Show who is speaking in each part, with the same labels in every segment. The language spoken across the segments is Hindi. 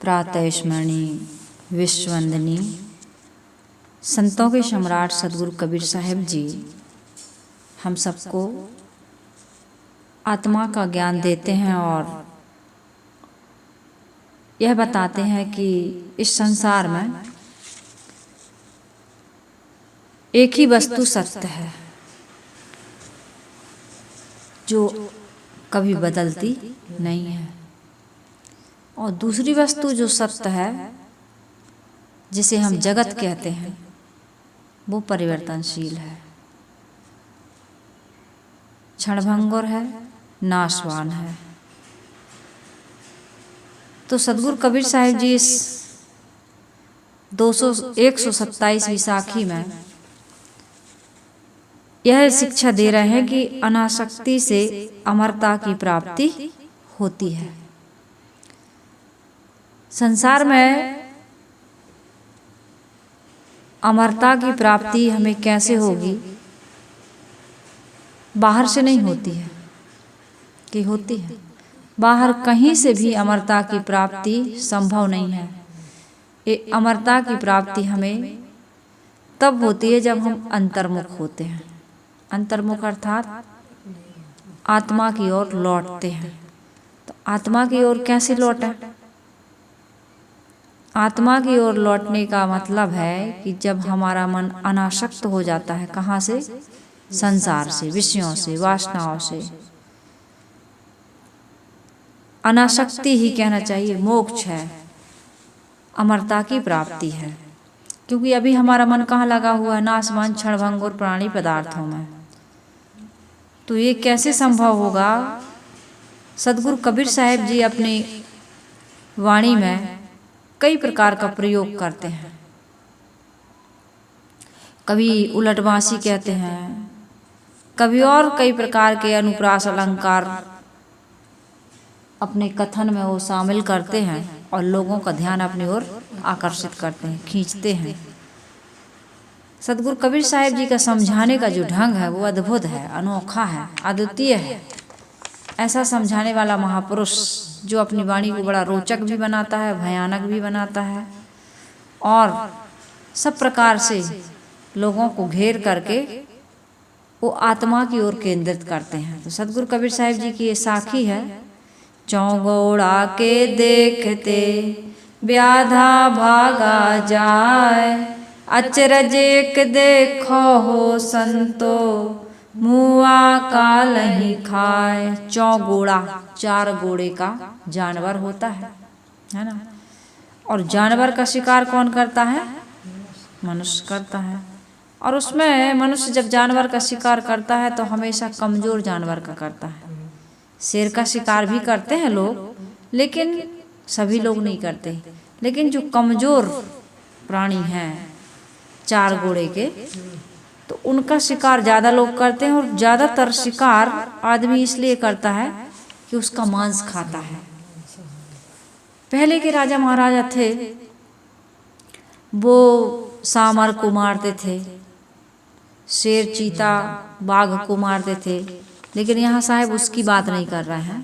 Speaker 1: प्रातः स्मरणीय विश्ववंदनीय संतों के सम्राट सदगुरु कबीर साहिब जी हम सबको आत्मा का ज्ञान देते हैं और यह बताते हैं कि इस संसार में एक ही वस्तु सत्य है जो कभी बदलती नहीं है, और दूसरी वस्तु जो सत्य है जिसे हम जगत कहते हैं वो परिवर्तनशील है, क्षणभंगुर है, नाशवान है। तो सदगुरु कबीर साहिब जी इस 127 विसाखी में यह शिक्षा दे रहे हैं कि अनासक्ति से अमरता की प्राप्ति होती है। संसार में अमरता की प्राप्ति हमें कैसे होगी? बाहर से नहीं होती है कि होती है, बाहर कहीं से भी अमरता की प्राप्ति संभव नहीं है। ये अमरता की प्राप्ति हमें तब होती है जब हम अंतर्मुख होते हैं। अंतर्मुख अर्थात आत्मा की ओर लौटते हैं। तो आत्मा की ओर कैसे लौटें? आत्मा की ओर लौटने का मतलब है कि जब हमारा मन अनासक्त हो जाता है। कहाँ से? संसार से, विषयों से, वासनाओं से। अनासक्ति ही कहना चाहिए, मोक्ष है, अमरता की प्राप्ति है। क्योंकि अभी हमारा मन कहाँ लगा हुआ है? नाशवान क्षणभंगुर प्राणी पदार्थों में। तो ये कैसे संभव होगा? सदगुरु कबीर साहिब जी अपनी वाणी में कई प्रकार का प्रयोग करते हैं। कभी उलटवासी कहते हैं, कभी और कई प्रकार के अनुप्रास अलंकार अपने कथन में वो शामिल करते हैं और लोगों का ध्यान अपनी ओर आकर्षित करते हैं, खींचते हैं। सदगुरु कबीर साहिब जी का समझाने का जो ढंग है वो अद्भुत है, अनोखा है, अद्वितीय है। ऐसा समझाने वाला महापुरुष जो अपनी वाणी को बड़ा रोचक भी बनाता है, भयानक भी बनाता है और सब प्रकार से लोगों को घेर करके वो आत्मा की ओर केंद्रित करते हैं। तो सदगुरु कबीर साहिब जी की ये साखी है। चौगोड़ा के देखते व्याधा भागा जाए, अचरज एक देखो हो संतो मुआ का नहीं खाए। चौगोड़ा 4 घोड़े का जानवर होता है ना? और जानवर का शिकार कौन करता है? मनुष्य करता है। और उसमें मनुष्य जब जानवर का शिकार करता है तो हमेशा कमजोर जानवर का करता है। शेर का शिकार भी करते हैं लोग, लेकिन सभी लोग नहीं करते। लेकिन जो कमजोर प्राणी हैं 4 घोड़े के, तो उनका शिकार ज़्यादा लोग करते हैं। और ज़्यादातर शिकार आदमी इसलिए करता है कि उसका मांस खाता है। पहले के राजा महाराजा थे, वो सांवर को मारते थे, शेर, चीता, बाघ को मारते थे। लेकिन यहाँ साहब उसकी बात नहीं कर रहे हैं।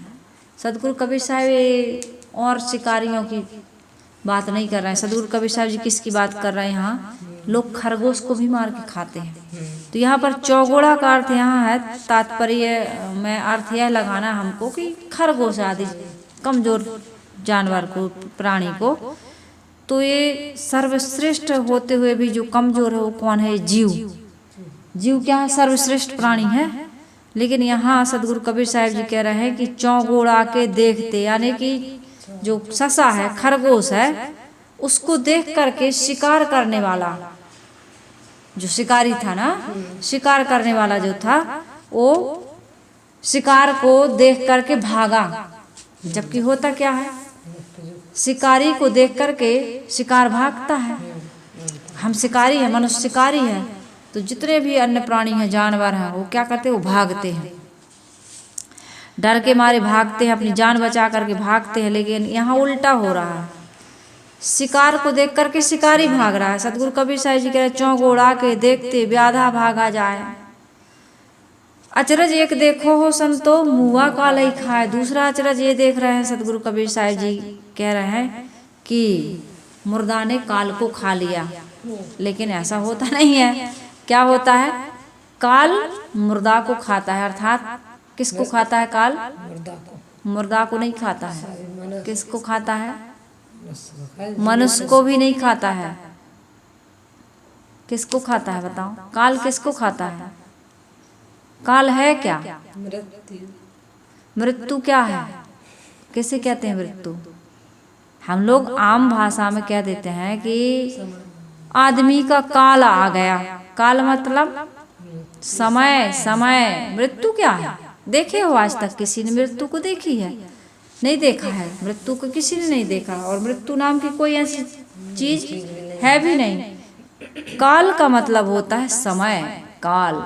Speaker 1: सदगुरु कबीर साहब और शिकारियों की बात नहीं कर रहे हैं। सदगुरु कबीर साहब जी किसकी बात कर रहे हैं? यहाँ लोग खरगोश को भी मार के खाते हैं। तो यहाँ पर चौगोड़ा का अर्थ यहाँ है, तात्पर्य में अर्थ यह लगाना हमको कि खरगोश आदि कमजोर जानवर को, प्राणी को। तो ये सर्वश्रेष्ठ होते हुए भी जो कमजोर है वो कौन है? जीव। जीव क्या है? सर्वश्रेष्ठ प्राणी है। लेकिन यहाँ सदगुरु कबीर साहिब जी कह रहे हैं कि चौगोड़ा के देखते, यानी कि जो ससा है, खरगोश है, उसको देख करके शिकार करने वाला जो शिकारी था ना, शिकार करने वाला जो था, वो शिकार को देख करके भागा। जबकि होता क्या है? शिकारी को देख करके शिकार भागता है। हम शिकारी हैं, मनुष्य शिकारी है, तो जितने भी अन्य प्राणी हैं, जानवर हैं, वो क्या करते हैं? वो भागते हैं, डर के मारे भागते हैं, अपनी जान बचा करके भागते हैं। लेकिन यहाँ उल्टा हो रहा है, शिकार को देख करके शिकारी भाग रहा है। सदगुरु कबीर साहिब जी कह रहे चौगोड़ा के देखते व्याधा भागा जाए, अचरज एक देखो हो संतो मुआ का लई खाए। दूसरा अचरज ये देख रहे हैं सदगुरु कबीर साहिब जी कह रहे हैं कि मुर्दा ने काल को खा लिया, लेकिन ऐसा होता नहीं है। क्या होता है? काल मुर्दा को खाता है, अर्थात किसको खाता है काल? मुर्दा को नहीं खाता है। किसको खाता है? मनुष्य को भी नहीं खाता है। किसको खाता है बताओ? काल किसको खाता है? काल है क्या? मृत्यु क्या है? किसे कहते हैं मृत्यु? हम लोग आम भाषा में कह देते हैं कि आदमी का काल आ गया। काल मतलब समय। समय मृत्यु क्या है? देखे हो आज तक किसी ने मृत्यु को देखी है? नहीं देखा है। मृत्यु को किसी ने नहीं देखा, और मृत्यु नाम की कोई ऐसी चीज है भी नहीं। काल का मतलब होता है समय। काल,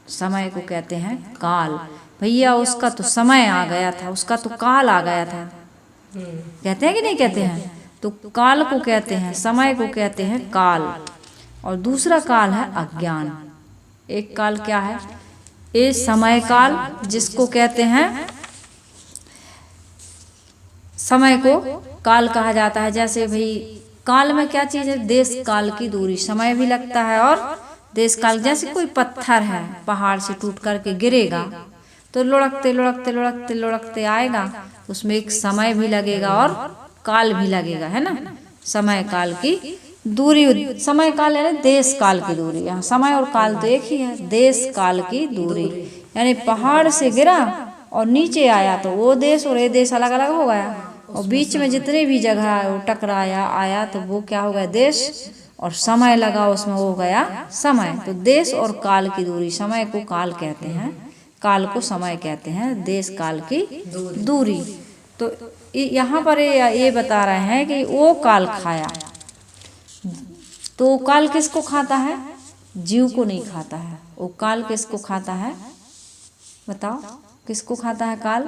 Speaker 1: समय को कहते हैं काल। भैया उसका तो समय आ गया था, उसका तो काल आ गया था। कहते हैं कि नहीं कहते हैं? तो काल को कहते हैं, समय को कहते हैं काल। और दूसरा काल है अज्ञान। एक काल क्या है? ये समय काल, जिसको कहते हैं, समय को काल कहा जाता है। जैसे भाई काल में क्या चीज है? देश काल की दूरी। समय भी लगता है और देश काल। जैसे कोई पत्थर है, पहाड़ से टूट करके गिरेगा तो लुढ़कते लुढ़कते लुढ़कते लुढ़कते आएगा, उसमें एक समय भी लगेगा और काल भी लगेगा, है ना? समय काल की दूरी। समय काल यानी देश काल की दूरी। यहाँ समय और काल तो एक ही है। देश काल की दूरी यानी पहाड़ से गिरा और नीचे आया तो वो देश और ये देश अलग अलग हो गया, और बीच में जितने भी जगह वो टकराया आया तो वो क्या हो गया? देश। और समय लगा उसमें, हो गया समय। तो देश और काल की दूरी। समय को काल कहते हैं, काल को समय कहते हैं। देश काल की दूरी। तो यहाँ पर ये बता रहे हैं कि वो काल खाया। तो काल किसको खाता है? जीव को नहीं खाता है। वो काल किसको खाता है बताओ? किसको खाता है काल?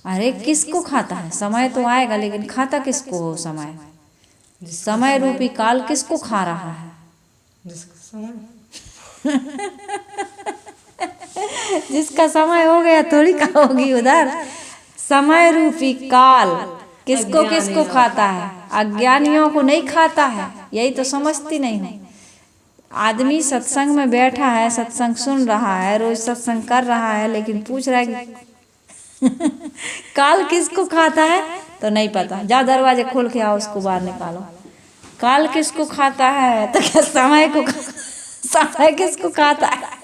Speaker 1: अरे किसको खाता है? समय तो आएगा, लेकिन खाता किसको हो? समय, समय रूपी काल किसको खा रहा है? जिसका समय हो गया थोड़ी का होगी उधर। समय रूपी काल किसको किसको खाता है? अज्ञानियों को नहीं खाता है। यही तो समझती नहीं हूँ। आदमी सत्संग में बैठा है, सत्संग सुन रहा है, रोज सत्संग कर रहा है, लेकिन पूछ रहा है कि काल किसको खाता है? तो नहीं पता। जा दरवाजे खोल के आओ, उसको बाहर निकालो। काल किसको खाता है? तो क्या समय को? समय किसको खाता है?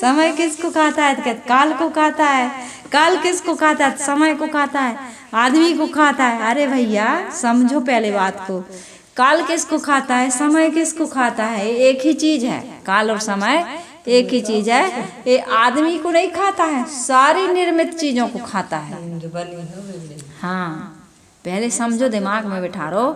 Speaker 1: समय किसको खाता है? तो क्या काल को खाता है? काल किसको खाता है? समय को खाता है, आदमी को खाता है। अरे भैया समझो पहले बात को। काल किसको खाता है? समय किसको खाता है? एक ही चीज है। काल और समय एक ही चीज है। ये आदमी को नहीं खाता है, सारी निर्मित चीजों को खाता है। हाँ, पहले समझो, दिमाग में बिठा रो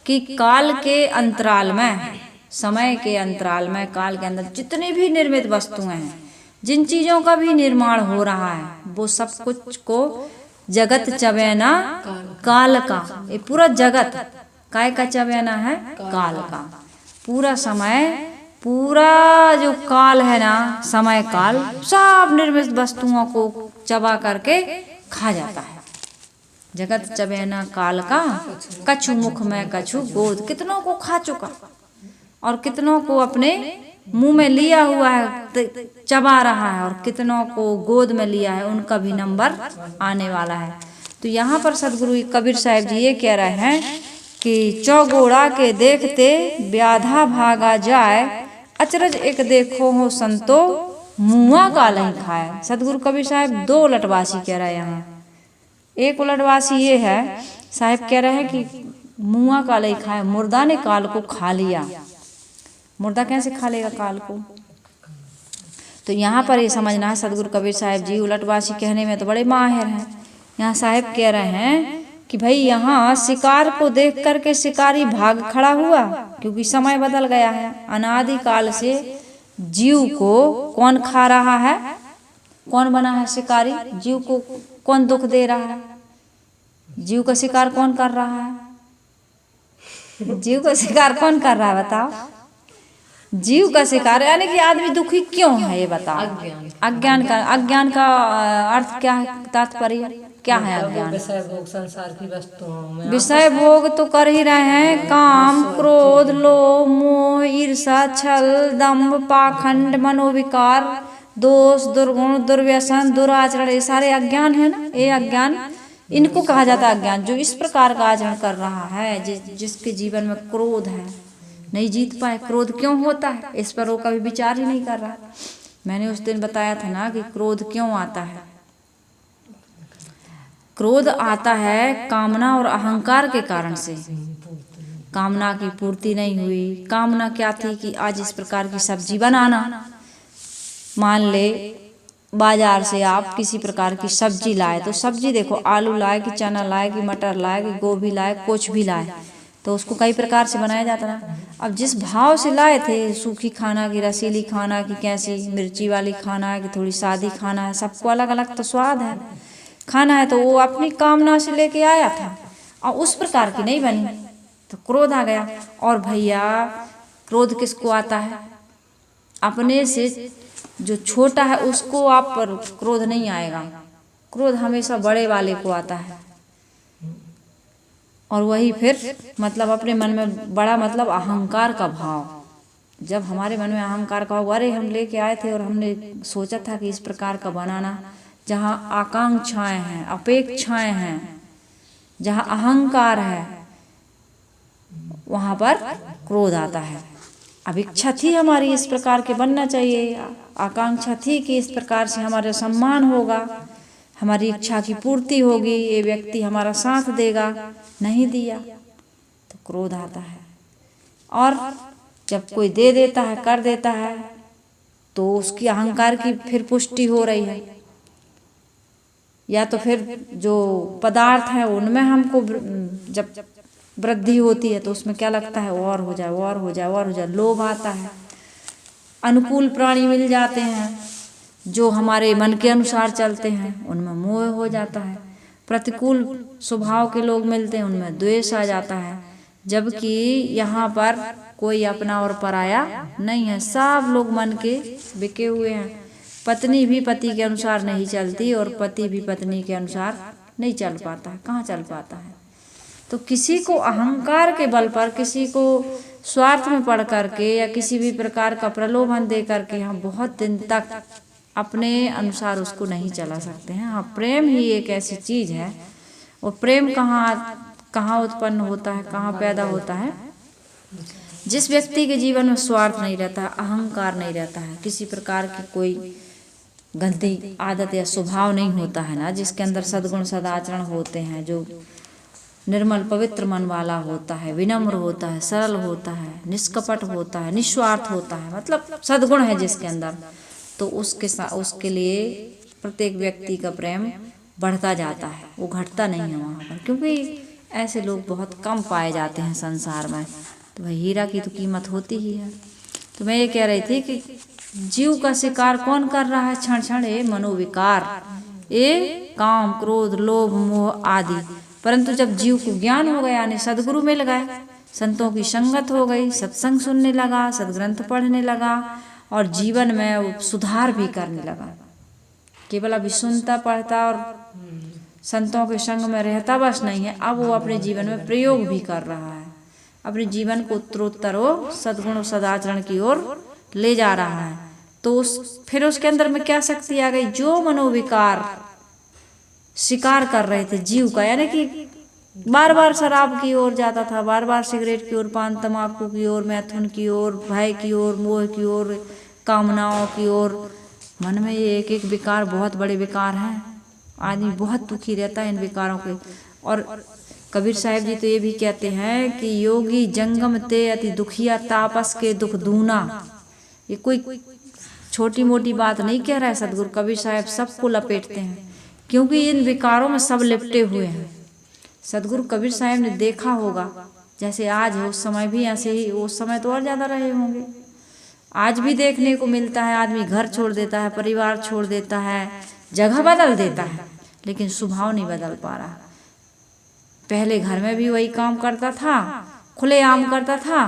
Speaker 1: कि काल के अंतराल में, समय के अंतराल में, काल के अंदर जितनी भी निर्मित वस्तुएं हैं, जिन चीजों का भी निर्माण हो रहा है, वो सब कुछ को जगत चबैना काल का। ये पूरा जगत काय का चबैना है? काल का। पूरा समय, पूरा जो काल है ना, समय काल, सब निर्मित वस्तुओं को चबा करके खा जाता है। जगत चबैना काल का, कछु मुख में कछु गोद। कितनों को खा चुका और कितनों को अपने मुंह में लिया हुआ है, चबा रहा है, और कितनों को गोद में लिया है, उनका भी नंबर आने वाला है। तो यहाँ पर सदगुरु कबीर साहब जी ये कह रहे हैं कि चौगोड़ा के देखते व्याधा भागा जाए, अचरज एक देखो हो संतो मुआ काल ही खाए। सदगुरु कबीर साहब दो उलटवासी कह रहे हैं यहाँ। एक उलटवासी ये है, साहब कह रहे हैं कि मुआ काल ही खाए, मुर्दा ने काल को खा लिया। मुर्दा कैसे खा लेगा काल को? तो यहाँ पर ये समझना है, सदगुरु कबीर साहब जी उलटवासी कहने में तो बड़े माहिर हैं। यहाँ साहब कह रहे हैं कि भाई यहाँ शिकार को देख करके शिकारी भाग खड़ा हुआ, क्योंकि समय बदल गया है। अनादि काल से जीव को कौन खा रहा है? कौन बना है शिकारी? जीव को कौन दुख दे रहा है? जीव का शिकार कौन कर रहा है? जीव का शिकार कौन कर रहा है बताओ? जीव का शिकार यानी कि आदमी दुखी क्यों है ये बताओ? अज्ञान का। अज्ञान का अर्थ क्या है? तात्पर्य क्या है अज्ञान?
Speaker 2: विषय भोग संसार की वस्तुओं में
Speaker 1: विषय भोग तो कर ही रहे हैं, काम क्रोध लोभ मोह ईर्षा छल दंभ पाखंड मनोविकार दोष दुर्गुण दुर्व्यसन दुराचरण, ये सारे अज्ञान है ना। ये अज्ञान, इनको कहा जाता है अज्ञान। जो इस प्रकार का आचरण कर रहा है, जिसके जीवन में क्रोध है, नहीं जीत पाए। क्रोध क्यों होता है, इस पर वो कभी विचार ही नहीं कर रहा। मैंने उस दिन बताया था ना कि क्रोध क्यों आता है। क्रोध आता है कामना और अहंकार के कारण से। कामना की पूर्ति नहीं हुई। कामना क्या थी कि आज इस प्रकार की सब्जी बनाना। मान ले बाजार से आप किसी प्रकार की सब्जी लाए, तो सब्जी देखो, आलू लाए कि चना लाए कि मटर लाए कि गोभी लाए, कुछ भी लाए, तो उसको कई प्रकार से बनाया जाता ना। अब जिस भाव से लाए थे, सूखी खाना की रसीली खाना की कैसी मिर्ची वाली खाना है कि थोड़ी सादी खाना है, सबको अलग अलग तो स्वाद है खाना है, तो वो अपनी कामना से लेके आया था और उस प्रकार की नहीं बनी, तो क्रोध आ गया। और भैया क्रोध किसको आता है? अपने से जो छोटा है उसको आप पर क्रोध नहीं आएगा। क्रोध हमेशा बड़े वाले को आता है। और वही फिर मतलब अपने मन में बड़ा मतलब अहंकार का भाव। जब हमारे मन में अहंकार का भाव, अरे हम लेके आए थे और हमने सोचा था कि इस प्रकार का बनाना, जहाँ आकांक्षाएं हैं, अपेक्षाएं हैं, जहाँ अहंकार है, वहाँ पर क्रोध आता है। अब इच्छा थी हमारी इस प्रकार के बनना चाहिए, आकांक्षा थी कि इस प्रकार से हमारा सम्मान होगा, हमारी इच्छा की पूर्ति होगी, ये व्यक्ति हमारा साथ देगा, नहीं दिया तो क्रोध आता है। और जब कोई दे देता है, कर देता है, तो उसकी अहंकार की फिर पुष्टि हो रही है। या तो फिर जो पदार्थ है उनमें हमको जब वृद्धि होती है तो उसमें क्या लगता है, और हो जाए, और हो जाए, और हो जाए, लोभ आता है। अनुकूल प्राणी मिल जाते हैं जो हमारे मन के अनुसार चलते हैं, उनमें मोह हो जाता है। प्रतिकूल स्वभाव के लोग मिलते हैं, उनमें द्वेष आ जाता है। जबकि यहाँ पर कोई अपना और पराया नहीं है, सब लोग मन के बिके हुए हैं। पत्नी भी पति के अनुसार नहीं चलती और पति भी पत्नी के अनुसार नहीं चल पाता है। कहाँ चल पाता है? तो किसी को अहंकार के बल पर, किसी को स्वार्थ में पड़ करके या किसी भी प्रकार का प्रलोभन दे करके हम बहुत दिन तक अपने अनुसार उसको नहीं चला सकते हैं। हाँ, प्रेम ही एक ऐसी चीज है। और प्रेम कहाँ उत्पन्न होता है, कहाँ पैदा होता है? जिस व्यक्ति के जीवन में स्वार्थ नहीं रहता है, अहंकार नहीं रहता है, किसी प्रकार की कोई गंदी आदत या स्वभाव नहीं होता है ना, जिसके अंदर सद्गुण सदाचरण होते हैं, जो निर्मल पवित्र मन वाला होता है, विनम्र होता है, सरल होता है, निष्कपट होता है, निस्वार्थ होता है, मतलब सद्गुण है जिसके अंदर, तो उसके लिए प्रत्येक व्यक्ति का प्रेम बढ़ता जाता है, वो घटता नहीं है वहाँ पर। क्योंकि ऐसे लोग बहुत कम पाए जाते हैं संसार में। तो भाई हीरा की तो कीमत होती ही है। तो मैं ये कह रही थी कि जीव का शिकार कौन कर रहा है? क्षण क्षण ये मनोविकार, ये काम क्रोध लोभ मोह आदि। परंतु जब जीव को ज्ञान हो गया, यानी सदगुरु मिल गए, संतों की संगत हो गई, सत्संग सुनने लगा, सदग्रंथ पढ़ने लगा और जीवन में वो सुधार भी करने लगा। केवल अभी सुनता पढ़ता और संतों के संग में रहता बस नहीं है, अब वो अपने जीवन में प्रयोग भी कर रहा है। अपने जीवन को उत्तरोत्तर वो सद्गुण सदाचरण की ओर ले जा रहा है। तो फिर उसके अंदर में क्या शक्ति आ गई? जो मनोविकार शिकार कर रहे थे जीव का, यानी कि बार बार शराब की ओर जाता था, बार बार सिगरेट की ओर, पान तंबाकू की ओर, मैथुन की ओर, भय की ओर, मोह की ओर, कामनाओं की ओर। मन में ये एक एक विकार बहुत बड़े विकार हैं। आदमी बहुत दुखी रहता है इन विकारों के। और कबीर साहब जी तो ये भी कहते हैं कि योगी जंगम ते अति दुखिया तापस के दुख दूना। ये कोई छोटी मोटी बात नहीं कह रहा है सदगुरु कबीर साहब, सबको लपेटते हैं, क्योंकि इन विकारों में सब लिपटे हुए हैं। सदगुरु कबीर साहब ने देखा होगा, जैसे आज है उस समय भी ऐसे ही, उस समय तो और ज़्यादा रहे होंगे। आज भी देखने को मिलता है, आदमी घर छोड़ देता है, परिवार छोड़ देता है, जगह बदल देता है, लेकिन स्वभाव नहीं बदल पा रहा। पहले घर में भी वही काम करता था, खुलेआम करता था,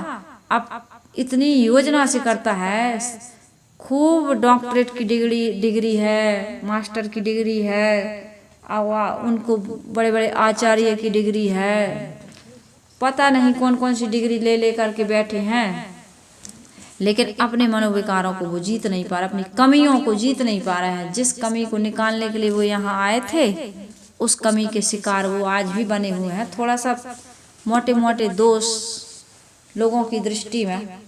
Speaker 1: अब इतनी योजना से करता है, खूब डॉक्टरेट की डिग्री है, मास्टर की डिग्री है, उनको बड़े बड़े आचार्य की डिग्री है, पता नहीं कौन कौन सी डिग्री ले ले करके बैठे हैं, लेकिन अपने मनोविकारों को वो जीत नहीं पा रहे, अपनी कमियों को जीत नहीं पा रहे हैं। जिस कमी को निकालने के लिए वो यहाँ आए थे, उस कमी के शिकार वो आज भी बने हुए हैं। थोड़ा सा मोटे मोटे दोष लोगों की दृष्टि में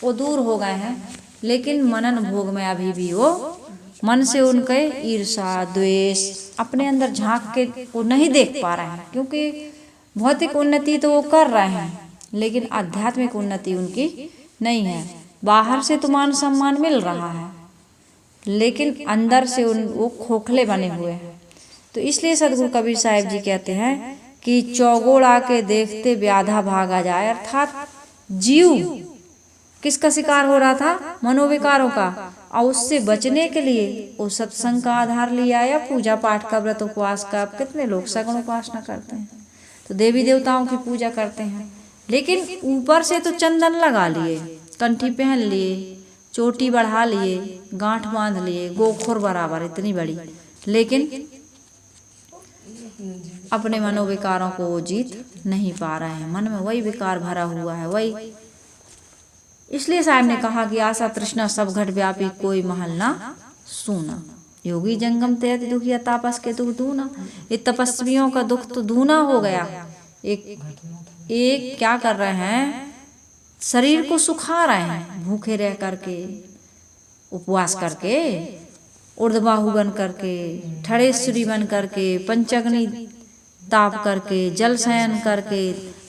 Speaker 1: वो दूर हो गए हैं, लेकिन मनन भोग में अभी भी वो मन से उनके ईर्षा द्वेष अपने अंदर झांक के वो नहीं देख पा रहे हैं। क्योंकि भौतिक उन्नति तो वो कर रहे हैं, लेकिन आध्यात्मिक उन्नति उनकी नहीं है। बाहर से तो मान सम्मान मिल रहा है, लेकिन अंदर से वो खोखले बने हुए हैं। तो इसलिए सदगुरु कबीर साहिब जी कहते हैं कि चौगोड़ आके देखते व्याधा भागा जाए, अर्थात जीव किसका शिकार हो रहा था? मनोविकारों का। और उससे बचने के लिए वो सत्संग का आधार लिया या पूजा पाठ का, व्रत उपवास का। अब कितने लोग सगुण उपासना करते हैं, तो देवी देवताओं की पूजा करते हैं, लेकिन ऊपर से तो चंदन लगा लिए, कंठी पहन लिए, चोटी बढ़ा लिए, गांठ बांध लिए, गोखोर बराबर इतनी बड़ी, लेकिन अपने मनोविकारों को वो जीत नहीं पा रहे हैं। मन में वही विकार भरा हुआ है, वही। इसलिए साहब ने कहा कि आशा तृष्णा सब घट व्यापी, कोई महल ना सूना। योगी जंगम ते दुखिया, तापस के दुख दूना। ये तपस्वियों का दुख तो दूना हो गया। एक क्या कर रहे हैं? शरीर को सुखा रहे हैं, भूखे रह करके, उपवास करके, ऊर्ध्वबाहु बन करके, ठड़ेश्वरी बन करके, पंचग्नि ताप करके, जल शयन करके,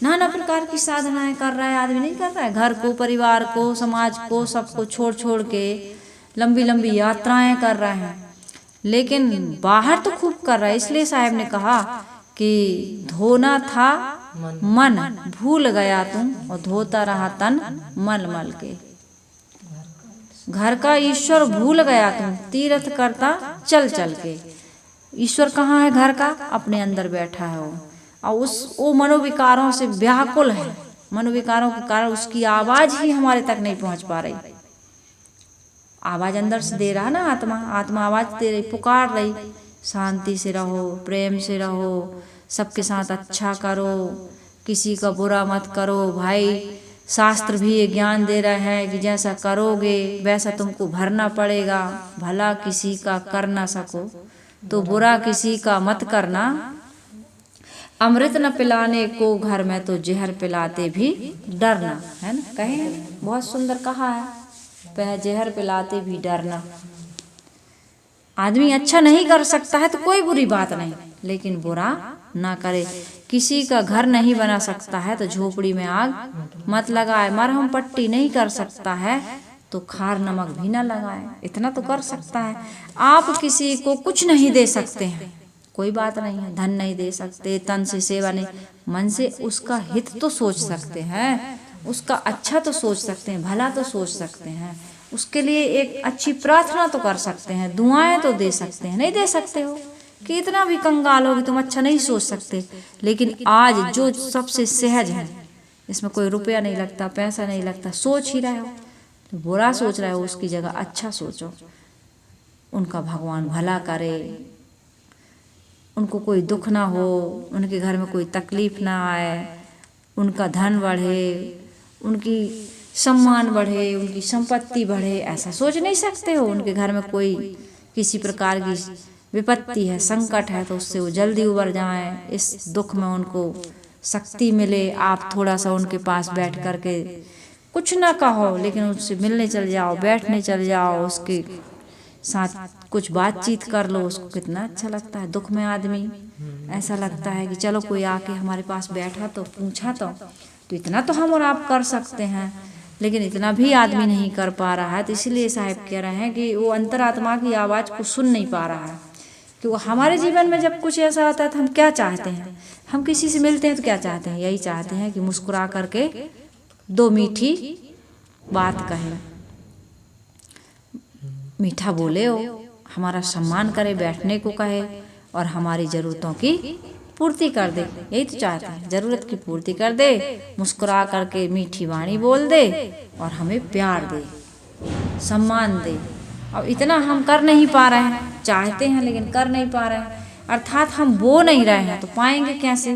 Speaker 1: नाना प्रकार की साधनाएं कर रहा है आदमी। नहीं कर रहा है? घर को, परिवार को, समाज को, सबको छोड़ छोड़ के लंबी लंबी यात्राएं कर रहे हैं, लेकिन बाहर तो खूब कर रहा है। इसलिए साहब ने कहा कि धोना था मन, भूल गया तुम, और धोता रहा तन मल मल के। घर का ईश्वर भूल गया तुम, तीर्थ करता चल चल के। ईश्वर कहाँ है? घर का अपने अंदर बैठा है वो, और वो मनोविकारों से व्याकुल है। मनोविकारों के कारण उसकी आवाज ही हमारे तक नहीं पहुंच पा रही। आवाज अंदर से दे रहा ना आत्मा आवाज दे रही, पुकार रही, शांति से रहो, प्रेम से रहो, सबके साथ अच्छा करो, किसी का बुरा मत करो। भाई शास्त्र भी ये ज्ञान दे रहा है कि जैसा करोगे वैसा तुमको भरना पड़ेगा। भला किसी का कर ना सको तो बुरा किसी का मत करना। अमृत न पिलाने को घर में तो जहर पिलाते भी डरना, है ना? कहे बहुत सुंदर कहा है, वह जहर पिलाते भी डरना। आदमी अच्छा नहीं कर सकता है तो कोई बुरी बात नहीं, लेकिन बुरा ना करे। किसी का घर नहीं बना सकता है तो झोपड़ी में आग मत लगाए। मरहम पट्टी नहीं कर सकता है तो खार नमक भी ना लगाए। इतना तो कर सकता है। आप किसी को कुछ नहीं दे सकते हैं, कोई बात नहीं है। धन नहीं दे सकते, तन से सेवा नहीं, मन से उसका हित तो सोच सकते हैं, उसका अच्छा तो सोच सकते हैं, भला तो सोच सकते हैं, उसके लिए एक अच्छी प्रार्थना तो कर सकते हैं, दुआएं तो दे सकते हैं। नहीं दे सकते हो कि इतना भी कंगाल हो कि तुम अच्छा नहीं सोच सकते। लेकिन आज जो सबसे सहज है, इसमें कोई रुपया नहीं लगता, पैसा नहीं लगता, सोच ही रहे हो तो बुरा सोच रहे हो, उसकी जगह अच्छा सोचो। उनका भगवान भला करे, उनको कोई दुख ना हो, उनके घर में कोई तकलीफ ना आए, उनका धन बढ़े, उनकी सम्मान बढ़े, उनकी संपत्ति बढ़े। ऐसा सोच नहीं सकते हो? उनके घर में कोई किसी प्रकार की विपत्ति है, संकट है, तो उससे वो जल्दी उबर जाएं, इस दुख में उनको शक्ति मिले। आप थोड़ा सा उनके पास बैठ करके कुछ ना कहो, लेकिन उससे मिलने चल जाओ, बैठने चल जाओ, उसके साथ कुछ बातचीत कर लो, उसको कितना अच्छा लगता है। दुख में आदमी ऐसा लगता है कि चलो कोई आके हमारे पास बैठा तो पूछा तो इतना तो हम और आप कर सकते हैं, लेकिन इतना भी आदमी नहीं कर पा रहा है। तो इसलिए साहब कह रहे हैं कि वो अंतरात्मा की आवाज़ को सुन नहीं पा रहा है। क्योंकि हमारे जीवन में जब कुछ ऐसा होता है तो हम क्या चाहते हैं? हम किसी से मिलते हैं तो क्या चाहते हैं? यही चाहते हैं कि मुस्कुरा करके दो मीठी बात कहे, मीठा बोले, हो हमारा सम्मान करे, बैठने को कहे और हमारी ज़रूरतों की पूर्ति कर दे। यही तो चाहते हैं, ज़रूरत की पूर्ति कर दे, मुस्कुरा करके मीठी वाणी बोल दे और हमें प्यार दे, सम्मान दे। अब इतना हम कर नहीं पा रहे हैं, चाहते हैं लेकिन कर नहीं पा रहे हैं। अर्थात हम बो नहीं रहे हैं तो पाएंगे कैसे।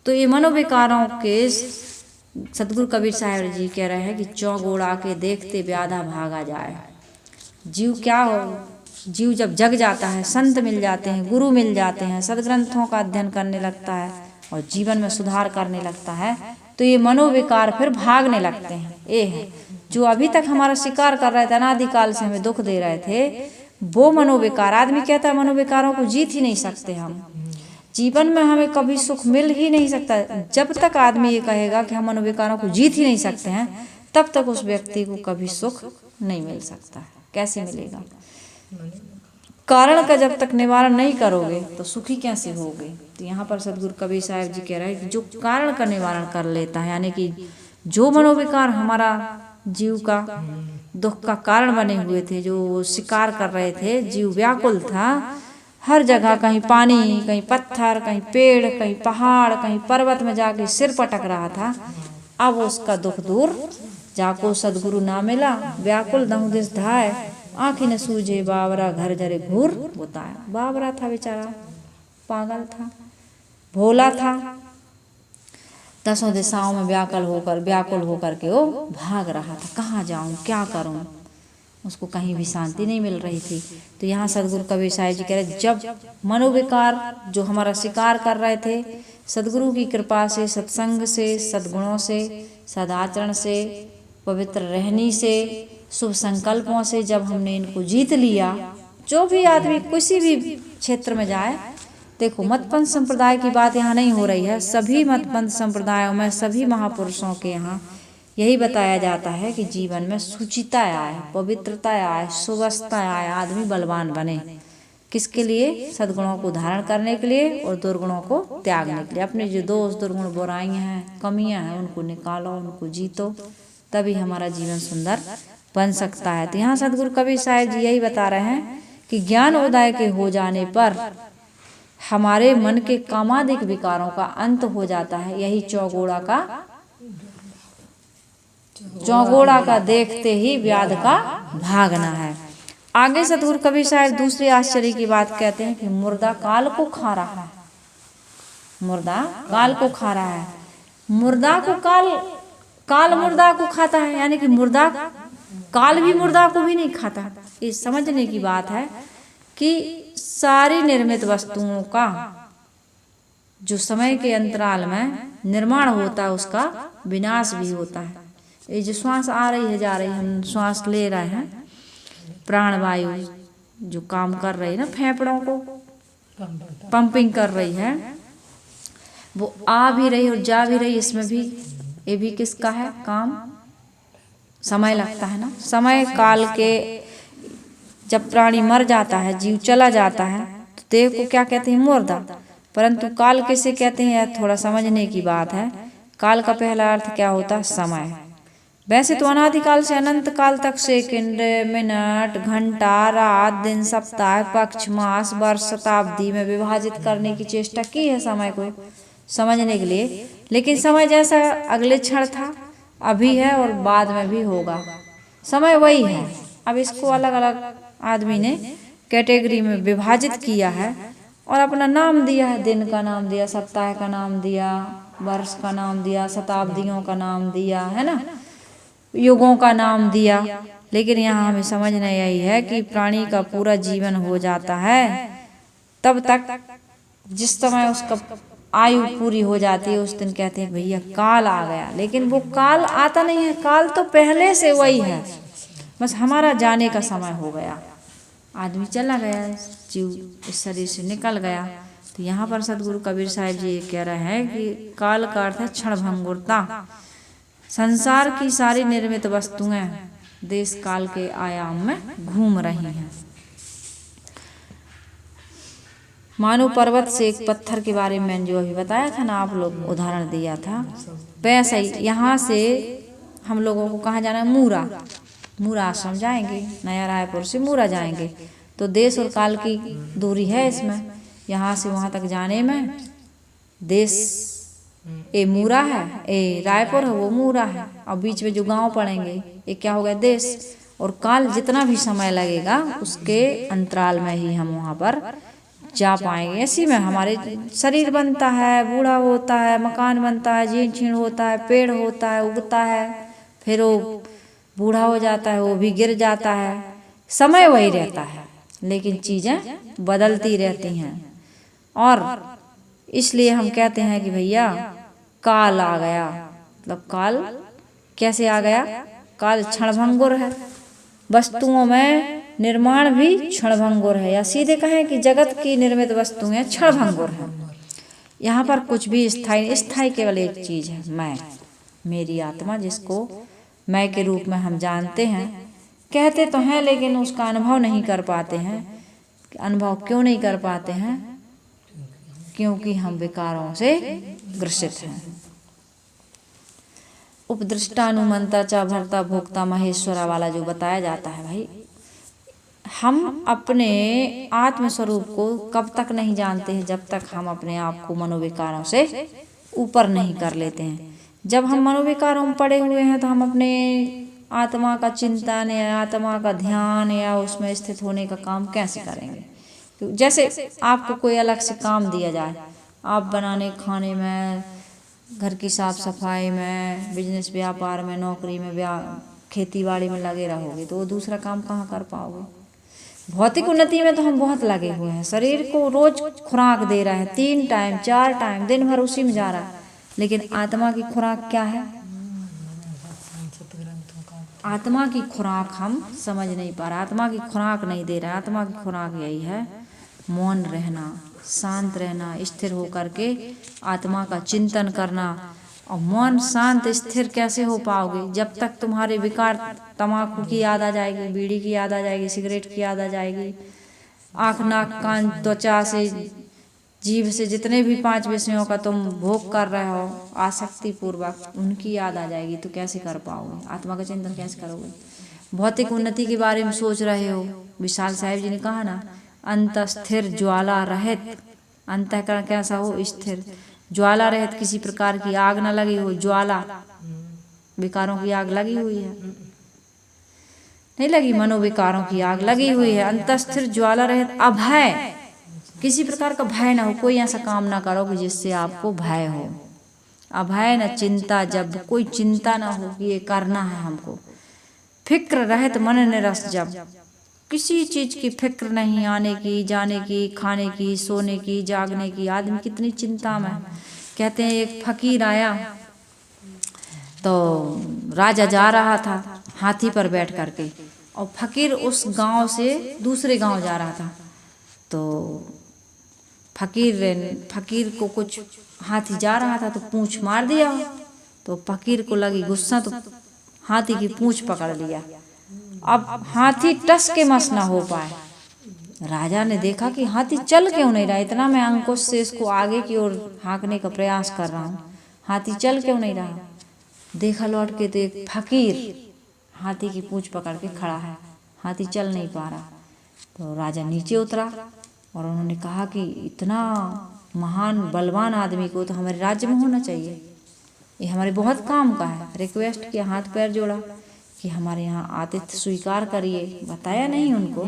Speaker 1: तो ये मनोविकारों के सतगुरु कबीर साहब जी कह रहे हैं कि चौगोड़ आके देखते व्याधा भागा जाए। जीव क्या हो, जीव जब जग जाता है, संत मिल जाते हैं, गुरु मिल जाते हैं, सदग्रंथों का अध्ययन करने लगता है और जीवन में सुधार करने लगता है, तो ये मनोविकार फिर भागने लगते हैं। ये है जो अभी तक हमारा शिकार कर रहे थे, अनादिकाल से हमें दुख दे रहे थे, वो मनोविकार। आदमी कहता है मनोविकारों को जीत ही नहीं सकते हम, जीवन में हमें कभी सुख मिल ही नहीं सकता। जब तक आदमी ये कहेगा कि हम मनोविकारों को जीत ही नहीं सकते हैं, तब तक उस व्यक्ति को कभी सुख नहीं मिल सकता है। कैसे मिलेगा? कारण का जब तक निवारण नहीं करोगे तो सुखी कैसे होगे। तो यहाँ पर सदगुरु कबीर साहब जी कह रहे हैं कि जो कारण का निवारण कर लेता है, यानी कि जो मनोविकार हमारा जीव का दुख का कारण बने हुए थे, जो शिकार कर रहे थे, जीव व्याकुल था हर जगह, कहीं पानी, कहीं पत्थर, कहीं पेड़, कहीं पहाड़, कहीं पर्वत में जाके सिर पटक रहा था। अब उसका दुख दूर जाको सदगुरु ना मिला, व्याकुल दहु दिस धाय, आँखी न सूझे बावरा घर जरे घूर बताया। बावरा था बेचारा, पागल था, भोला था, दसों दिशाओं में व्याकुल होकर के वो भाग रहा था, कहाँ जाऊं, क्या करूं, उसको कहीं भी शांति नहीं मिल रही थी। तो यहाँ सदगुरु कबीर साहिब जी कह रहे, जब मनोविकार जो हमारा शिकार कर रहे थे, सदगुरु की कृपा से, सत्संग से, सद्गुणों से, सदाचरण से, पवित्र रहनी से, शुभ संकल्पों से जब हमने इनको जीत लिया, जो भी आदमी किसी भी क्षेत्र में जाए, देखो मतपंथ संप्रदाय की बात यहाँ नहीं हो रही है, सभी मतपंथ संप्रदायों में, सभी महापुरुषों के यहाँ यही बताया जाता है कि जीवन में सुचिता आए, पवित्रता आए, सुवस्था आए, आदमी बलवान बने। किसके लिए? सद्गुणों को धारण करने के लिए और दुर्गुणों को त्यागने के लिए। अपने जो दोष, दुर्गुण, बुराइयां हैं, कमियां हैं, उनको निकालो, उनको जीतो, तभी हमारा जीवन सुंदर बन सकता है। तो यहाँ सदगुरु कबीर साहब जी यही बता रहे हैं कि ज्ञान उदय के हो जाने पर हमारे मन के कामादिक विकारों का अंत हो जाता है। यही चौगोड़ा का देखते ही व्याध का भागना है। आगे सदगुरु कबीर साहब दूसरे आश्चर्य की बात कहते हैं कि मुर्दा काल को खा रहा है, मुर्दा काल को खा रहा है। मुर्दा को काल मुर्दा को खाता है, यानी कि मुर्दा काल भी मुर्दा को भी नहीं खाता। ये समझने की बात है कि सारी निर्मित वस्तुओं का जो समय के अंतराल में निर्माण होता है, उसका विनाश भी होता है। ये जो श्वास आ रही है, जा रही है, हम श्वास ले रहे हैं, प्राणवायु जो काम कर रही है ना, फेफड़ों को पंपिंग कर रही है, वो आ भी रही और जा भी रही। इसमें भी ये भी किसका है काम? समय लगता है ना। समय काल के जब प्राणी मर जाता है, जीव चला जाता है, तो देह को क्या कहते हैं? मुर्दा। परंतु काल किसे कहते हैं? थोड़ा समझने की बात है। काल का पहला अर्थ क्या होता है? समय। वैसे तो अनादिकाल से अनंत काल तक सेकंड, मिनट, घंटा, रात, दिन, सप्ताह, पक्ष, मास, वर्ष, शताब्दी में विभाजित करने की चेष्टा की है समय को समझने के लिए। लेकिन समय जैसा अगले क्षण था, अभी है और बाद में भी होगा, समय वही है। अब इसको अलग अलग आदमी ने कैटेगरी में विभाजित किया है और अपना नाम दिया है। दिन का नाम दिया, सप्ताह का नाम दिया, वर्ष का नाम दिया, शताब्दियों का नाम दिया, है ना, युगों का नाम दिया। लेकिन यहाँ हमें समझना यही है कि प्राणी का पूरा जीवन हो जाता है, तब तक जिस समय उसका आयु पूरी हो जाती है, उस दिन कहते हैं भैया काल आ गया। लेकिन वो काल आता नहीं है, काल तो पहले से वही है, बस हमारा जाने का समय हो गया। आदमी चला गया, जीव इस शरीर से निकल गया। तो यहाँ पर सदगुरु कबीर साहब जी कह रहे हैं कि काल का अर्थ है क्षण भंगुरता। संसार की सारी निर्मित वस्तुएं देश काल के आयाम में घूम रही हैं। मानो पर्वत से एक पत्थर के बारे में जो अभी बताया था ना, आप लोग उदाहरण दिया था, वैसे ही यहाँ से हम लोगों को कहाँ जाना है? मूरा आश्रम जाएंगे, नया रायपुर से मूरा जाएंगे, तो देश और काल की दूरी है इसमें। यहाँ से वहाँ तक जाने में देश ए मूरा है, ए रायपुर है, वो मूरा है, और बीच में जो गांव पड़ेंगे ये क्या हो गया? देश। और काल जितना भी समय लगेगा उसके अंतराल में ही हम वहाँ पर जा पाएंगे। ऐसी में हमारे शरीर बनता है, बूढ़ा होता है, मकान बनता है, जीर्ण छीर्ण होता है, पेड़ होता है, उगता है, फिर वो बूढ़ा हो जाता है, वो भी गिर जाता है। समय वही रहता है, लेकिन चीज़ें बदलती रहती हैं। और इसलिए हम कहते हैं कि भैया काल आ गया। मतलब काल कैसे आ गया? काल क्षणभंगुर है, वस्तुओं में निर्माण भी क्षणभंगुर है, या सीधे कहें कि जगत की निर्मित वस्तुएं क्षणभंगुर हैं। यहाँ पर कुछ भी स्थायी केवल एक चीज़ है, मैं, मेरी आत्मा, जिसको मैं के रूप में हम जानते हैं। कहते तो हैं लेकिन उसका अनुभव नहीं कर पाते हैं। अनुभव क्यों नहीं कर पाते हैं? क्योंकि हम विकारों से ग्रसित हैं। उपदृष्टानुमंता च भर्ता भोक्ता महेश्वरा वाला जो बताया जाता है, भाई हम अपने आत्म स्वरूप को कब तक नहीं जानते हैं? जब तक हम अपने आप को मनोविकारों से ऊपर नहीं कर लेते हैं। जब हम मनोविकारों में पड़े हुए हैं तो हम अपने आत्मा का चिंतन या आत्मा का ध्यान या उसमें स्थित होने का काम कैसे करेंगे? जैसे आपको कोई अलग से काम दिया जाए, आप बनाने खाने में, घर की साफ सफाई में, बिजनेस व्यापार में, नौकरी में, खेती बाड़ी में लगे रहोगे तो वो दूसरा काम कहाँ कर पाओगे? भौतिक उन्नति में तो हम बहुत लगे हुए हैं, शरीर को रोज खुराक दे रहा है, 3 टाइम 4 टाइम दिन भर उसी में जा रहा है, लेकिन आत्मा की खुराक क्या है? आत्मा की खुराक हम समझ नहीं पा रहे। आत्मा की खुराक नहीं दे रहा। आत्मा की खुराक यही है, मौन रहना, शांत रहना, स्थिर होकर के आत्मा का चिंतन करना। और मौन शांत स्थिर कैसे हो पाओगे? जब तक तुम्हारे विकार, तम्बाकू की याद आ जाएगी, बीड़ी की याद आ जाएगी, सिगरेट की याद आ जाएगी, आँख नाक कान त्वचा से जीभ से जितने भी 5 विषयों का तुम भोग कर रहे हो आसक्ति पूर्वक, उनकी याद आ जाएगी तो कैसे कर पाओगे? आत्मा का चिंतन कैसे करोगे? भौतिक उन्नति के बारे में सोच रहे हो, विशाल साहिब जी ने कहा ना, अंत स्थिर ज्वाला रहित, अंतःकरण कैसा हो? स्थिर। ज्वाला रहित, किसी प्रकार की आग न लगी हो। ज्वाला विकारों की आग लगी हुई है, नहीं लगी? मनोविकारों की आग लगी हुई है। अंतस्थिर ज्वाला रहित, अभय, किसी प्रकार का भय ना हो। कोई ऐसा काम ना करो कि जिससे आपको भय हो। अभय न चिंता, जब कोई चिंता ना हो कि ये करना है हमको। फिक्र रहित मन निरस, जब किसी चीज की फिक्र नहीं, आने की, जाने की, खाने की, सोने की, जागने की। आदमी कितनी चिंता में। कहते हैं एक फकीर आया तो राजा जा रहा था हाथी पर बैठ करके, और फकीर उस गांव से दूसरे गांव जा रहा था। तो फकीर को कुछ, हाथी जा रहा था तो पूंछ मार दिया। तो फकीर को लगी गुस्सा, तो हाथी की पूंछ पकड़ लिया। अब हाथी टस के मस ना हो पाए। राजा ने देखा कि हाथी चल क्यों नहीं रहा, इतना मैं अंकुश से इसको आगे की ओर हाँकने का प्रयास कर रहा हूँ, हाथी चल क्यों नहीं रहा। देखा लौट के तो एक फकीर हाथी की पूंछ पकड़ के खड़ा है, हाथी चल नहीं पा रहा। तो राजा नीचे उतरा और उन्होंने कहा कि इतना महान बलवान आदमी को तो हमारे राज्य में होना चाहिए, ये हमारे बहुत काम का है। रिक्वेस्ट किया, हाथ पैर जोड़ा कि हमारे यहाँ आतिथ्य स्वीकार करिए। बताया नहीं उनको।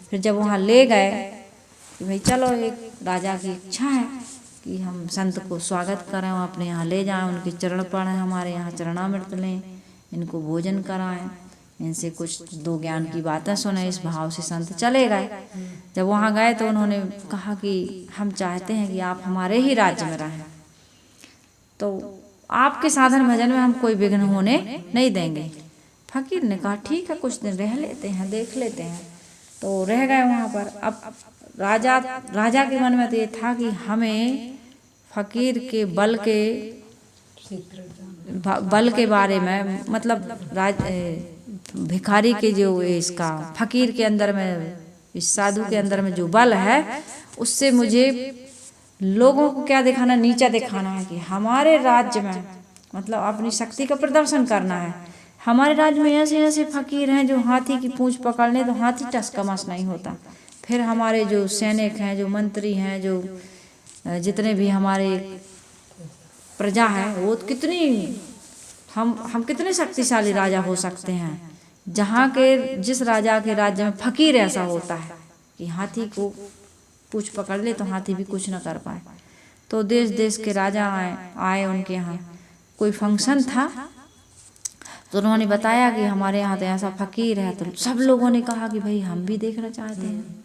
Speaker 1: फिर जब वहाँ ले गए कि भाई चलो, एक राजा की इच्छा है कि हम संत को स्वागत करें, अपने यहाँ ले जाएं, उनके चरण पढ़ें, हमारे यहाँ चरणामृत लें, इनको भोजन कराएं, इनसे कुछ 2 ज्ञान की बातें सुने। इस भाव से संत चले गए। जब वहाँ गए तो उन्होंने कहा कि हम चाहते हैं कि आप हमारे ही राज्य में रहें, तो आपके साधन भजन में हम कोई विघ्न होने नहीं देंगे। फकीर ने कहा ठीक है, कुछ दिन रह लेते हैं, देख लेते हैं। तो रह गए वहाँ पर। अब राजा के मन में तो ये था कि हमें फकीर के बल के बारे में, मतलब भिखारी के जो इसका फकीर के अंदर में, इस साधु के अंदर में जो बल है, उससे मुझे लोगों को क्या दिखाना, नीचा दिखाना है कि हमारे राज्य में, मतलब अपनी शक्ति का प्रदर्शन करना है। हमारे राज्य में ऐसे ऐसे फकीर हैं जो हाथी की पूंछ पकड़ लें तो हाथी टस का मस नहीं होता। फिर हमारे जो सैनिक हैं, जो मंत्री हैं, जो जितने भी हमारे प्रजा है, वो कितनी, हम कितने शक्तिशाली राजा हो सकते हैं। जहाँ के जिस राजा के राज्य में फकीर ऐसा होता है कि हाथी को पूछ पकड़ ले तो हाथी भी कुछ न कर पाए। तो देश देश के राजा आए उनके यहाँ, कोई फंक्शन था तो उन्होंने बताया कि हमारे यहाँ तो ऐसा फकीर है। तो सब लोगों ने कहा कि भाई हम भी देखना चाहते हैं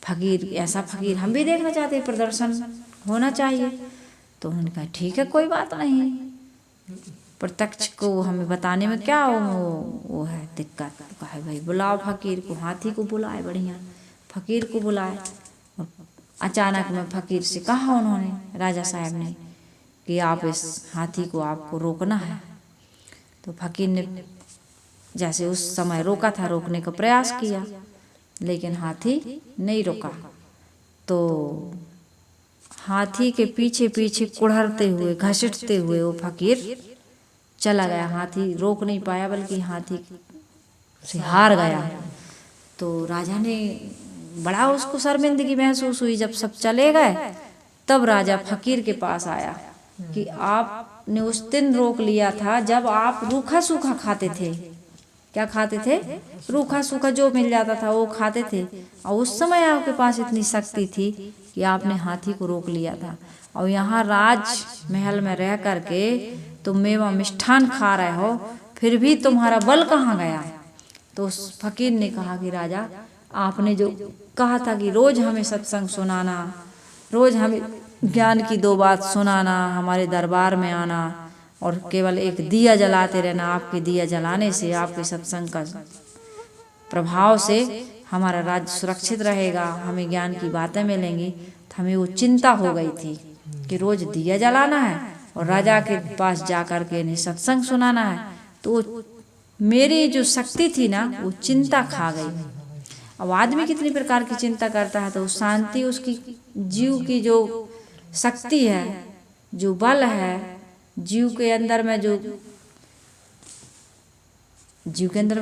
Speaker 1: फकीर, ऐसा फकीर हम भी देखना चाहते हैं, प्रदर्शन होना चाहिए। तो उन्होंने कहा ठीक है कोई बात नहीं, प्रत्यक्ष को हमें बताने में क्या वो है दिक्कत। तो कहा भाई बुलाओ फकीर को। हाथी को बुलाए, बढ़िया फकीर को बुलाए। अचानक में फकीर से कहा उन्होंने, राजा साहब ने, कि आप इस हाथी को आपको रोकना है। तो फकीर ने जैसे उस समय रोका था, रोकने का प्रयास किया, लेकिन हाथी नहीं रुका। तो हाथी के पीछे पीछे कुड़हरते हुए, घसीटते हुए वो फकीर चला गया। हाथी रोक नहीं पाया, बल्कि हाथी से हार गया। तो राजा ने बड़ा उसको शर्मिंदगी महसूस हुई। जब सब चले गए तब राजा फकीर के पास आया कि आपने उस दिन रोक लिया था जब आप रूखा सूखा खाते थे। क्या खाते थे? रूखा सूखा जो मिल जाता था वो खाते थे। और उस समय आपके पास इतनी शक्ति थी कि आपने हाथी को रोक लिया था। और यहाँ राज महल में रह करके तुम मेवा मिष्ठान खा रहे हो, फिर भी तुम्हारा बल कहाँ गया? तो उस फकीर ने कहा कि राजा, आपने जो कहा था कि रोज हमें सत्संग सुनाना, रोज हमें ज्ञान की 2 बात सुनाना, हमारे दरबार में आना और केवल एक दिया जलाते रहना, आपके दिया जलाने से, आपके सत्संग का प्रभाव से हमारा राज्य सुरक्षित रहेगा, हमें ज्ञान की बातें मिलेंगी। तो हमें वो चिंता हो गई थी कि रोज दिया जलाना है और राजा के पास जाकर के इन्हें सत्संग सुनाना है। तो मेरी जो शक्ति थी ना, वो चिंता खा गई। अब आदमी कितनी प्रकार की चिंता करता है, तो शांति उसकी जीव की जो शक्ति है, जो बल है, जीव के अंदर में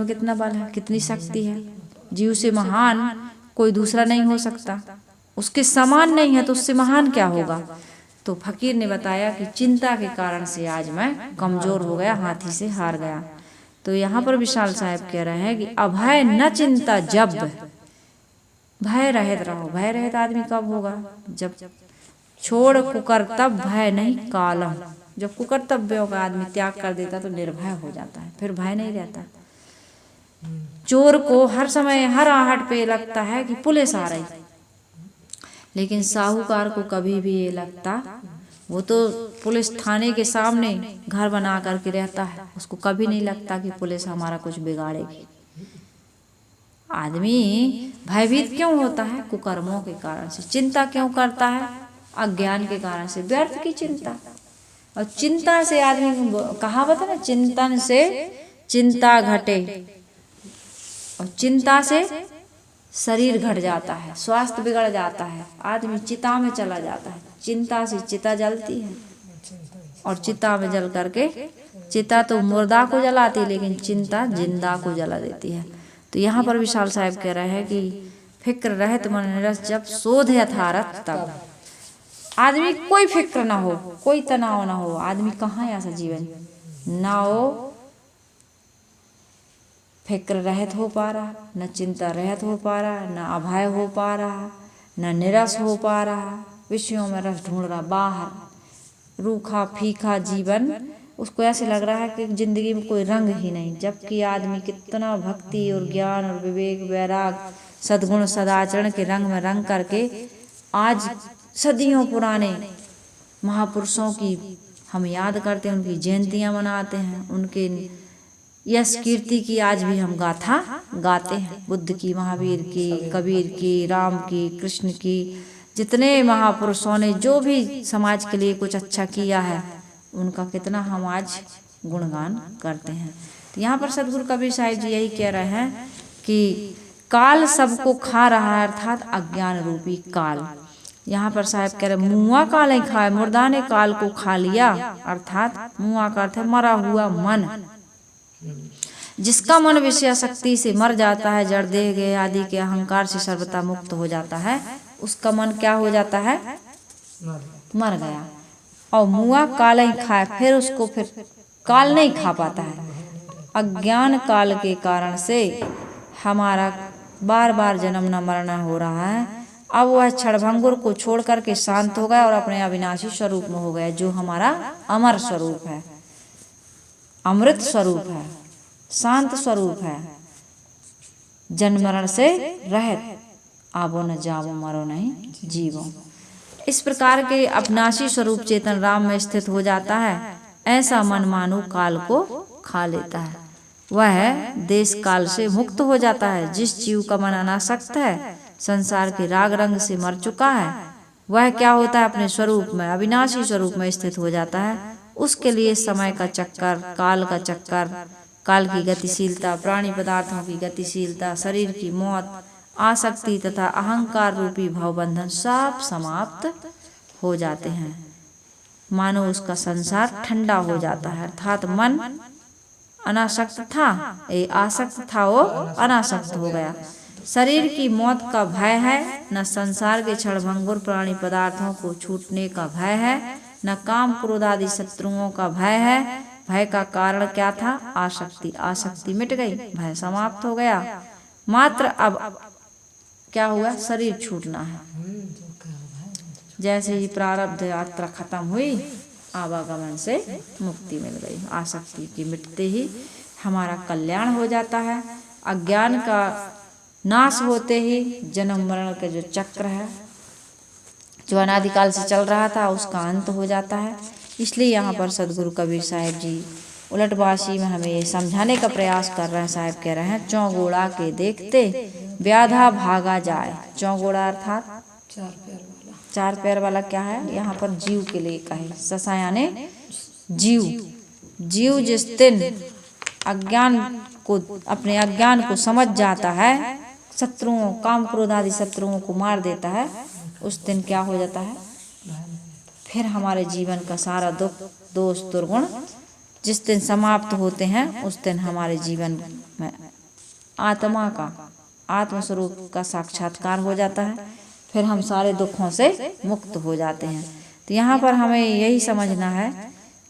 Speaker 1: कितना बल है, कितनी शक्ति है। जीव से महान कोई दूसरा नहीं हो सकता, उसके समान नहीं है तो उससे महान क्या होगा। तो फकीर ने बताया कि चिंता के कारण से आज मैं कमजोर हो गया, हाथी से हार गया। तो यहाँ पर विशाल साहब कह रहे हैं कि अभय न चिंता जब, भय रहित रहो। भय रहित आदमी कब होगा? जब छोड़ कुकर्तव्य भय नहीं कालम। जब कुकर्तव्यों का आदमी त्याग कर देता तो निर्भय हो जाता है, फिर भय नहीं रहता। चोर को हर समय हर आहट पे लगता है कि पुलिस आ रही, लेकिन साहूकार को कभी भी ये लगता, वो तो पुलिस थाने के सामने घर बना करके रहता है, उसको कभी नहीं लगता कि पुलिस हमारा कुछ बिगाड़ेगी। आदमी भयभीत क्यों होता है? कुकर्मों के कारण से। चिंता क्यों करता है? अज्ञान के कारण से, व्यर्थ की चिंता। और चिंता से आदमी, कहावत है ना, चिंतन से चिंता घटे, और चिंता से शरीर घट जाता है, स्वास्थ्य बिगड़ जाता है, आदमी चिता में चला जाता है। चिंता से चिता जलती है, और चिता में जल करके, चिता तो मुर्दा को जलाती है लेकिन चिंता जिंदा को जला देती है। तो यहाँ पर विशाल साहब कह रहे हैं कि फिक्र रहित मन निरस जब शोध यथारथ तब। आदमी कोई फिक्र ना हो, कोई तनाव ना हो, आदमी कहाँ ऐसा जीवन ना हो, फिक्र रहित हो पा रहा, न चिंता रहित हो पा रहा, न अभय हो पा रहा, न निरस हो पा रहा, विषयों में रस ढूंढ रहा बाहर, रूखा फीका जीवन। उसको ऐसे लग रहा है कि जिंदगी में कोई रंग ही नहीं। जबकि आदमी कितना भक्ति और ज्ञान और विवेक, वैराग, सद्गुण, सदाचरण के रंग में रंग करके आज सदियों पुराने महापुरुषों की हम याद करते हैं, उनकी जयंतियां मनाते हैं, उनके यश कीर्ति की आज भी हम गाथा गाते हैं। बुद्ध की, महावीर की, कबीर की, राम की, कृष्ण की, जितने महापुरुषों ने जो भी समाज के लिए कुछ अच्छा किया है, उनका कितना हम आज गुणगान करते हैं। तो यहाँ पर सदगुरु कबीर साहिब जी यही कह रहे हैं कि काल सबको खा रहा है, अर्थात अज्ञान रूपी काल। यहाँ पर साहब कह रहे मुआ काल ही खाए, मुर्दा ने काल को खा लिया, अर्थात मुआ का अर्थ है मरा हुआ मन। जिसका मन विषय शक्ति से मर जाता है, जड़ देह गए आदि के अहंकार से सर्वथा मुक्त हो जाता है, उसका मन क्या हो जाता है? मर गया। और मुआ काल ही खाए, फिर उसको फिर काल नहीं खा पाता है। अज्ञान काल के कारण से हमारा बार बार जन्म न मरना हो रहा है, अब वह क्षणभंगुर को छोड़ करके शांत हो गया और अपने अविनाशी स्वरूप में हो गया, जो हमारा अमर स्वरूप है, अमृत स्वरूप है, शांत स्वरूप है, जन्म मरण से रहित, आबो न जावो मरो नहीं जीवो। इस प्रकार के अविनाशी स्वरूप चेतन राम में स्थित हो जाता है। ऐसा मन मानो काल को खा लेता है, वह देश काल से मुक्त हो जाता है। जिस जीव का मन अनासक्त है, संसार के राग रंग से मर चुका है, वह क्या होता है, अपने स्वरूप में, अविनाशी स्वरूप में स्थित हो जाता है। उसके लिए समय का चक्कर, काल का चक्कर, काल की गतिशीलता, प्राणी पदार्थों की गतिशीलता, शरीर की मौत, आसक्ति तथा अहंकार रूपी भवबंधन सब समाप्त हो जाते हैं। मानो उसका संसार ठंडा हो जाता है, अर्थात मन अनासक्त था, आसक्त था, वो अनासक्त हो गया। शरीर की मौत का भय है, न संसार के क्षणभंगुर प्राणी पदार्थों को छूटने का भय है, न काम क्रोध आदि शत्रुओं का भय है। भय का कारण क्या था, आसक्ति, आसक्ति मिट गई, भय समाप्त हो गया। मात्र अब क्या हुआ, शरीर छूटना है। जैसे ही प्रारब्ध यात्रा खत्म हुई, आवागमन से मुक्ति मिल गई। आसक्ति की मिटते ही हमारा कल्याण हो जाता है। अज्ञान का नाश होते ही जन्म मरण का जो चक्र है, जो अनादिकाल से चल रहा था, उसका अंत हो जाता है। इसलिए यहाँ पर सदगुरु कबीर साहिब जी उलटवासी में हमें ये समझाने का प्रयास कर रहे हैं। साहिब कह रहे हैं, चौगोड़ा के देखते व्याधा भागा जाए। चौगोड़ा अर्थात चार पैर वाला क्या है, यहाँ पर जीव के लिए कहे, ससा यानी जीव। जीव जिस दिन अज्ञान को, अपने अज्ञान को समझ जाता है, शत्रुओं, काम क्रोध आदि शत्रुओं को मार देता है, उस दिन क्या हो जाता है, फिर हमारे जीवन का सारा दुख, दोष, दुर्गुण जिस दिन समाप्त होते हैं, उस दिन हमारे जीवन में आत्मा का, आत्मस्वरूप का साक्षात्कार हो जाता है। फिर हम सारे दुखों से मुक्त हो जाते हैं। तो यहाँ पर हमें यही समझना है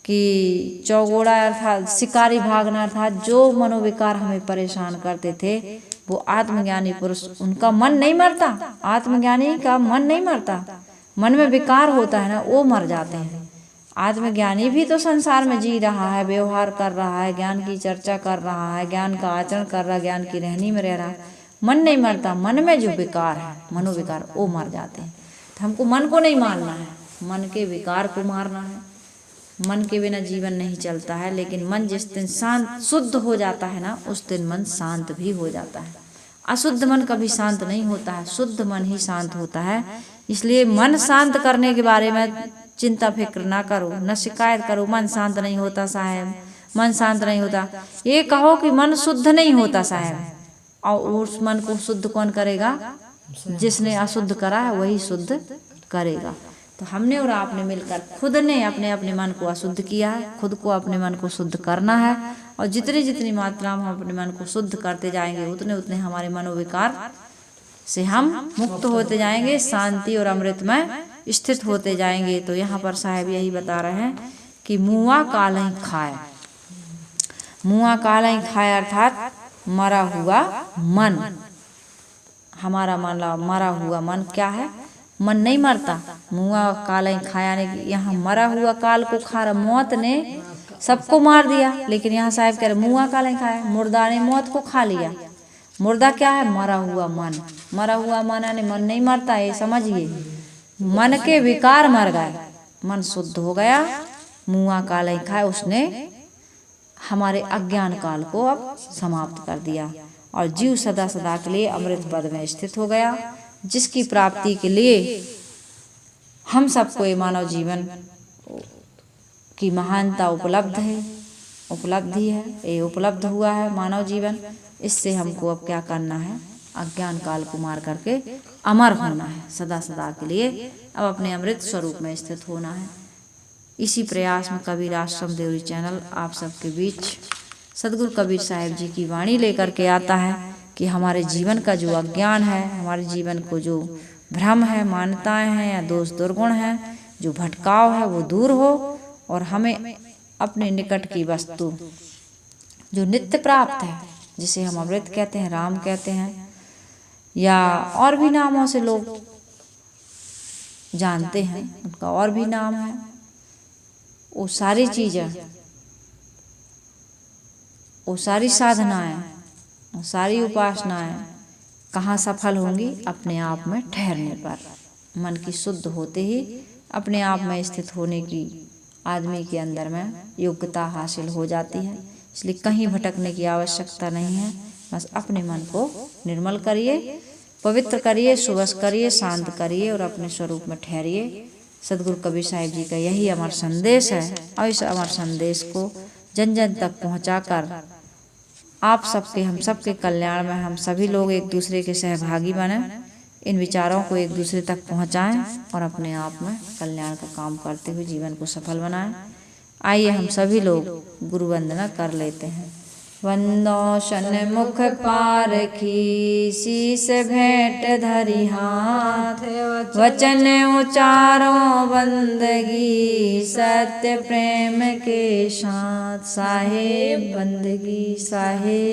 Speaker 1: कि चौगोड़ा अर्थात शिकारी भागना, अर्थात जो मनोविकार हमें परेशान करते थे, वो आत्मज्ञानी पुरुष, उनका मन नहीं मरता, आत्मज्ञानी का मन नहीं मरता, मन में विकार होता है ना, वो मर जाते हैं। आत्मज्ञानी भी तो संसार में जी रहा है, व्यवहार कर रहा है, ज्ञान की चर्चा कर रहा है, ज्ञान का आचरण कर रहा है, ज्ञान की रहनी में रह रहा है, मन नहीं मरता। मन में जो विकार है, मनोविकार, वो मर जाते हैं। तो हमको मन को नहीं मारना है, मन के विकार को मारना है। मन के बिना जीवन नहीं चलता है, लेकिन मन जिस दिन शांत शुद्ध हो जाता है ना, उस दिन मन शांत भी हो जाता है। अशुद्ध मन कभी शांत नहीं होता है, शुद्ध मन ही शांत होता है। इसलिए मन शांत करने के बारे में चिंता फिक्र ना करो, न शिकायत करो, मन शांत नहीं होता साहब, मन शांत नहीं होता। ये कहो कि मन शुद्ध नहीं होता साहब, और उस मन को शुद्ध कौन करेगा, जिसने अशुद्ध करा है वही शुद्ध करेगा। तो हमने और आपने मिलकर खुद ने अपने अपने मन को अशुद्ध किया है, खुद को अपने मन को शुद्ध करना है। और जितनी जितनी मात्रा में हम अपने मन को शुद्ध करते जाएंगे, उतने उतने हमारे मनोविकार से हम मुक्त होते जाएंगे, शांति और अमृत में स्थित होते जाएंगे। तो यहाँ पर साहब यही बता रहे हैं कि मुआ कालहि खाए। मुआ कालहि खाए अर्थात मरा हुआ मन, हमारा मरा हुआ मन क्या है, मन नहीं मरता। मुआ कालहि खाया ने, यहाँ मरा हुआ काल को खा रहा, मौत ने सबको मार दिया, लेकिन यहाँ साहब कह रहे मुआ कालहि खाया, मुर्दा ने मौत को खा लिया। मुर्दा क्या है, मरा हुआ मन। मरा हुआ मन यानी मन नहीं मरता, ये समझिए, मन के विकार मर गए, मन शुद्ध हो गया। मुआ कालहि खाए, उसने हमारे अज्ञान काल को अब समाप्त कर दिया, और जीव सदा सदा के लिए अमृत पद में स्थित हो गया, जिसकी प्राप्ति के लिए हम सबको ये मानव जीवन की महानता उपलब्ध है, उपलब्धि है, ये उपलब्ध हुआ है मानव जीवन। इससे हमको अब क्या करना है, अज्ञान काल को मार करके अमर होना है, सदा सदा के लिए अब अपने अमृत स्वरूप में स्थित होना है। इसी प्रयास में कबीर आश्रम देवरी चैनल आप सबके बीच सदगुरु कबीर साहिब जी की वाणी लेकर के आता है कि हमारे जीवन का जो अज्ञान है, हमारे जीवन को जो भ्रम है, मान्यताएं हैं या दोष दुर्गुण हैं, जो भटकाव है, वो दूर हो, और हमें अपने निकट की वस्तु जो नित्य प्राप्त है, जिसे हम अमृत कहते हैं, राम कहते हैं, या और भी नामों से लोग जानते हैं, उनका और भी नाम है। वो सारी चीज़ें, वो सारी साधनाएं, वो सारी उपासनाएं कहाँ सफल होंगी? अपने आप में ठहरने पर, मन की शुद्ध होते ही अपने आप में स्थित होने की आदमी के अंदर में योग्यता हासिल हो जाती है। इसलिए कहीं भटकने की आवश्यकता नहीं है। बस अपने मन को निर्मल करिए, पवित्र करिए, सुबस करिए, शांत करिए और अपने स्वरूप में ठहरिए। सदगुरु कबीर साहिब जी का यही अमर संदेश है और इस अमर संदेश को जन जन तक पहुंचाकर आप सबके, हम सबके कल्याण में हम सभी लोग एक दूसरे के सहभागी बने, इन विचारों को एक दूसरे तक पहुंचाएं और अपने आप में कल्याण का काम करते हुए जीवन को सफल बनाएं। आइए हम सभी लोग गुरु वंदना कर लेते हैं। वंदो षण्मुख पारखी, शीस भेंट धरि हाथ, वचन उचारो बंदगी, सत्य प्रेम के साथ। साहेब बंदगी साहेब।